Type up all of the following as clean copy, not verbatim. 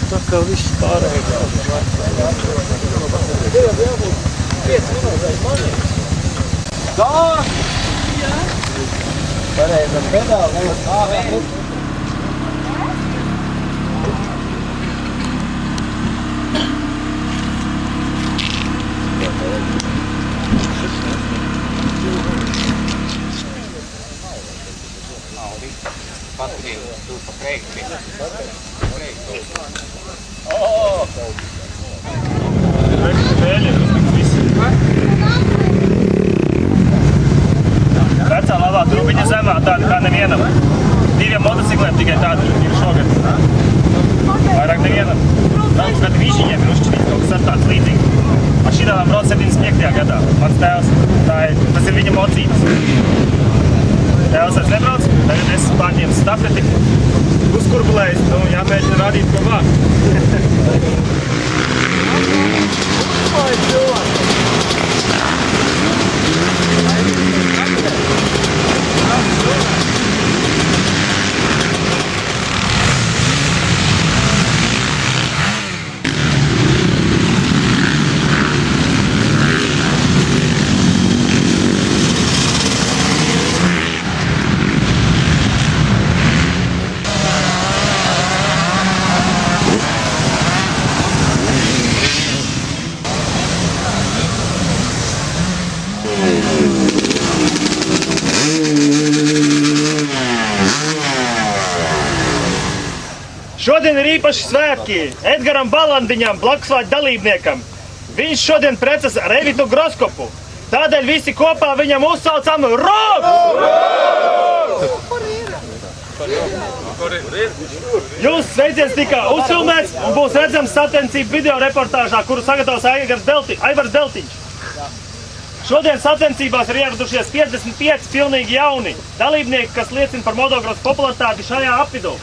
Tā kā viss pārējais. Tā! Pareizam pedāli. Vecā labā trubiņa zemā, tāda kā nevienam. 2 motocikliem tikai tāda ir šogad. Vairāk nevienam. Daudz gadu višiņiem ir uzšķirīts kaut kas ar tāds līdzīgi. Ar šitādām brauc 75. gadā. Mans tēvs, tas ir viņa mocības. Tēvs vairs nebrauc, tagad es pārņēmu stafeti, uzkurbulējis, jāmēģina rādīt, ko vāk. Šodien ir īpaši svētki Edgaram Balandiņam, Blakusvāģa dalībniekam. Viņš šodien precas ar Evitu Groskopu. Tādēļ visi kopā viņam uzsaucam ROK! Jūsu sveiciens tika uzfilmēts un būs redzams sacensību video reportāžā, kuru sagatavos Aivars Deltiņš. Šodien sacensībās ir ieradušies 55 pilnīgi jauni dalībnieki, kas liecina par motocross popularitāti šajā apvidū.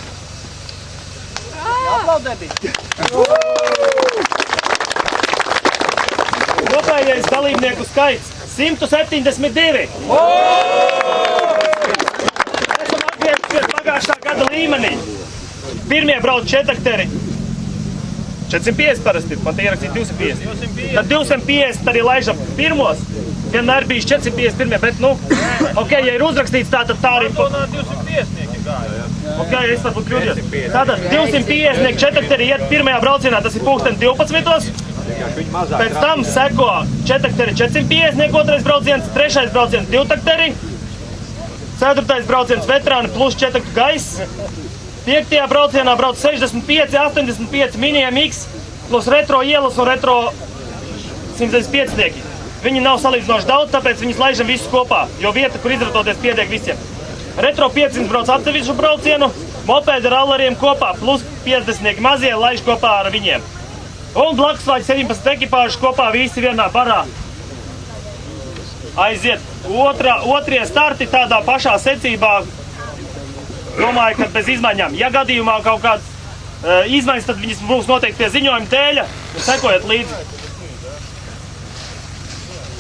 Kopējais dalībnieku skaits 172. Esam atgriezušies pagājušā gada līmenī. Pirmie brauc četakteri. 450 parasti, man te ierakstīja 250. Tad 250 arī laižam pirmos. Vienmēr bijis 450 pirmie, bet ok, ja ir uzrakstīts tā, tad tā arī... Matonā 250 gāja. Ok, es varbūt kļūdījos. Tātad 250 četakteri iet pirmajā braucienā, tas ir pulksten 12. Pēc tam seko četakteri 450, otrais brauciens, trešais brauciens 2 takteri, 4. brauciens veterāni plus 4 gaiss, 5. braucienā brauc 65, 85 Mini MX plus retro ielas un retro 105. Viņi nav salīdzinoši daudz, tāpēc viņus laižam visus kopā, jo vieta, kur izratoties, pietiek visiem. Retro 500 brauc atsevišķu braucienu, mopēdi ar rolleriem kopā, plus 50 mazie laiž kopā ar viņiem. Un Blakusvāģa 17 ekipāžu kopā visi vienā barā aiziet. Otrie starti tādā pašā secībā, domāju, ka bez izmaiņām. Ja gadījumā kaut kāds izmaiņas, tad viņas būs noteikti pie ziņojuma dēļa, sekojiet līdzi.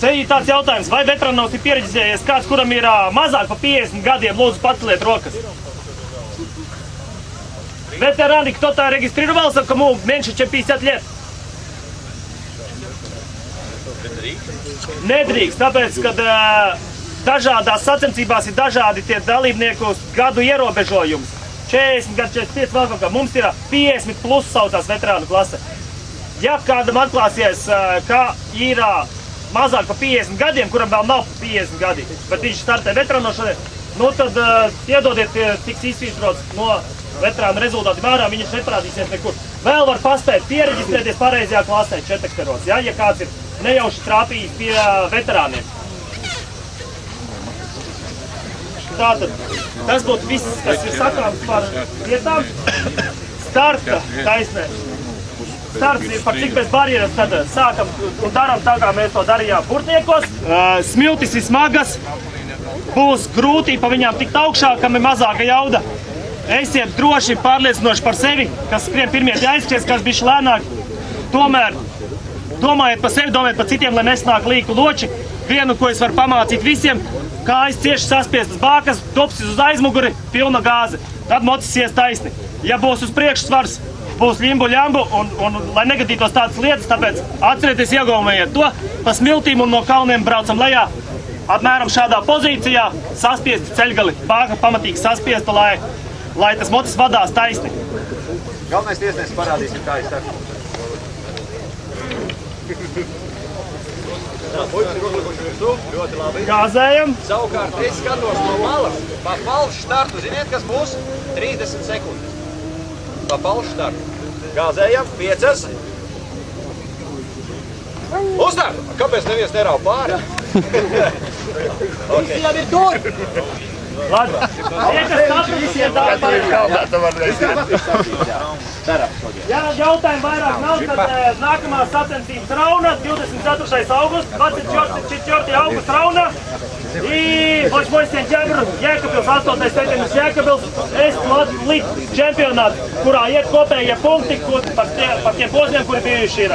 Ceļī tāds jautājums, vai veterānos ir piereģistrējies kāds, kuram ir mazāk pa 50 gadiem, lūdzu paceliet rokas. Ветераны, кто-то регистрировался, кому меньше, чем 50 лет? Nedrīkst, tāpēc, kad dažādās sacensībās ir dažādi tie dalībnieku gadu ierobežojums. 40 gadu, 45 vēl kaut kā. Mums ir 50 plus saucās veterānu klase. Ja kādam atklāsies, ka ir mazāk pa 50 gadiem, kuram vēl nav 50 gadi, bet viņš startē veterāno šodien, tad iedodiet, tiks izfiltrots no veterāna rezultātiem ārā, viņš neparādīsies nekur. Vēl var paspēt piereģistrēties pareizajā klasē, četakteros, ja kāds ir nejauši trāpījis pie veterāniem. Tātad, tas būtu viss, kas ir sakāms par vietām. starta taisnē. Starts ir par cik bez barjeras, tad sākam un daram tā, kā mēs to darījām burtniekos. Smiltis ir smagas, būs grūti pa viņām tikt augšā, kam ir mazāka jauda. Esiet droši, pārliecinoši par sevi, kas skrien pirmie aizskries, kas bišķi lēnāk. Tomēr domājiet par sevi, domājiet par citiem, lai nesnāk līku loči. Vienu, ko es varu pamācīt visiem, kājas cieši saspiestas bākas, topsis uz aizmuguri, pilna gāze. Tad mocis ies taisni. Ja būs uz priekšu svars, būs ļimbu ļambu un lai negadītos tādas lietas, tāpēc atcerieties, iegaumējiet to, pa smiltīm un no kalniem braucam lejā. Apmēram šādā pozīcijā saspiesti ceļgali, bāka pamatīgi saspiesta, lai tas mocis vadās taisni. Galvenais tiesnesis parādīsim, kā es saku. Ļoti labi. Gāzējam. Savukārt es skatos no malas, pa falšu startu, ziniet, kas būs? 30 sekundes. Pa falšu startu. Gāzējam, 5. Uzstār! Kāpēc neviens nerauj pāri? Visi jau ir tur! Labi. Tie, kas saprast, ir daudz Ja jautājumi vairāk nav, tad nākamā sacensības rauna, 24. augusts, 24. augusta rauna. И 8 сентября, Jēkabpils, 8. septembris Jēkabpils, Latvijas čempionāts, kurā iet kopējie punkti par tiem posmiem, kuri bijuši ir.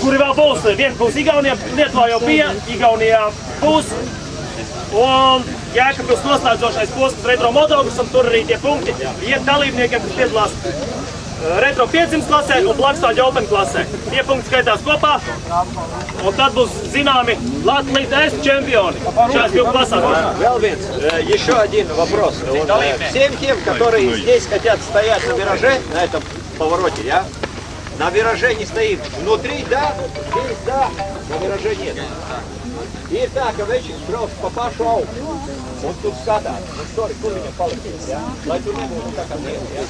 Kuri vēl būs, viens būs Igaunijā, Lietuvā jau bija, Igaunijā būs. Un Jēkabpils noslēdzošais posms retro motocross, un tur arī tie punkti iet dalībniekiem, kas piedalās retro 500 klasē un Blackstone Open klasē. Tie punkti skaitās kopā, un tad būs zināmi Latvijas чемпионы. Сейчас будем классовать. Велвинс, еще один вопрос. Всем тем, которые здесь хотят стоять на вираже, на этом повороте, ja? На вираже не стоит. Внутри да, здесь да, на вираже нет. Ir tā, ka večs brauc pa pašu augstu, un tu skatās, kur viņam palikties, ja? Lai tur nebūtu tā kā dienu, ja?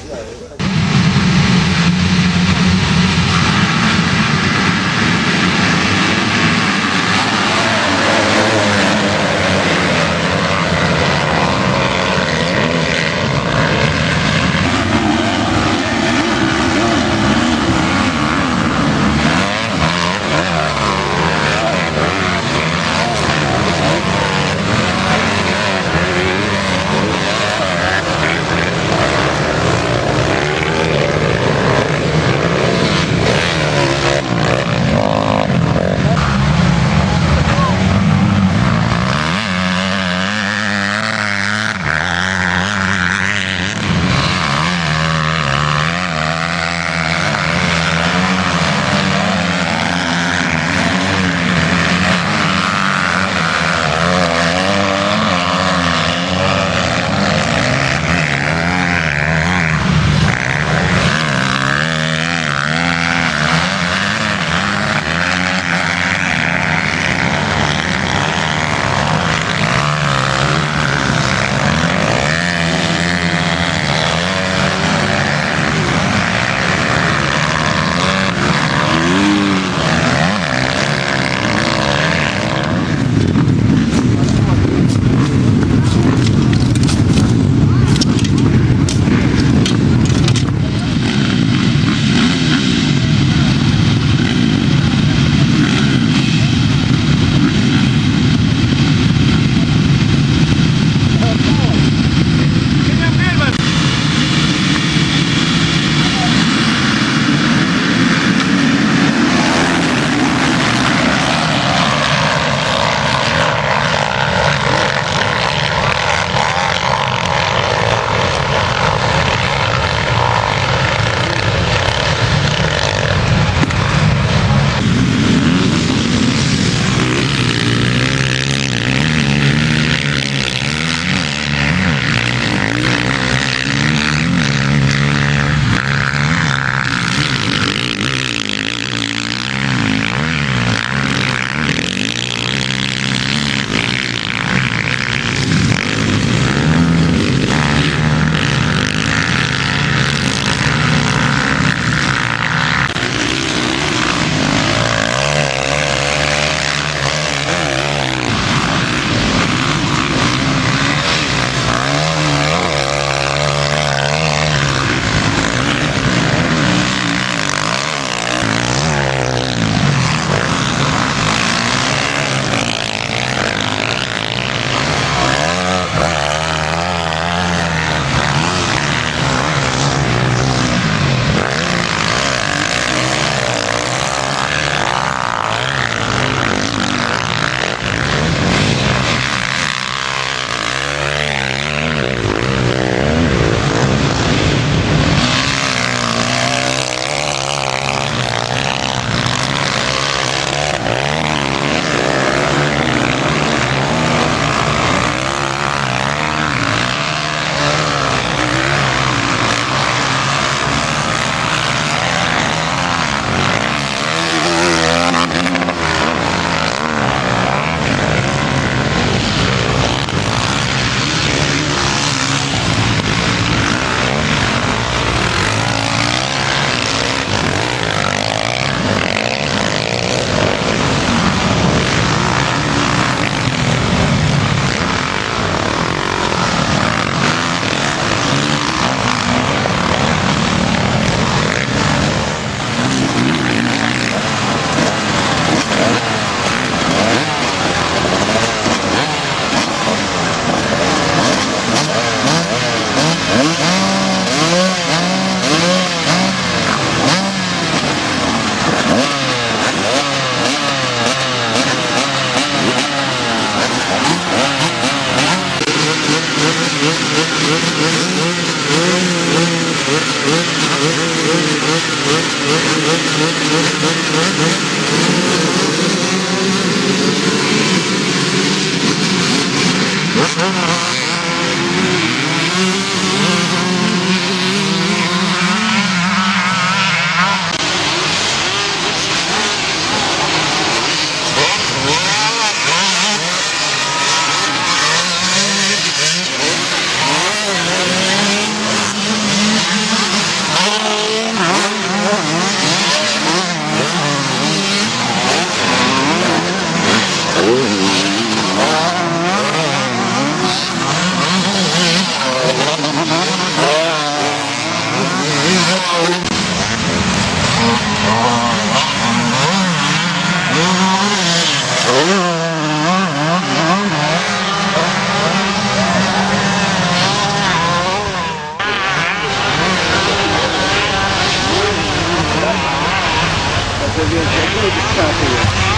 Będzie więcej ludzi w szafie jest.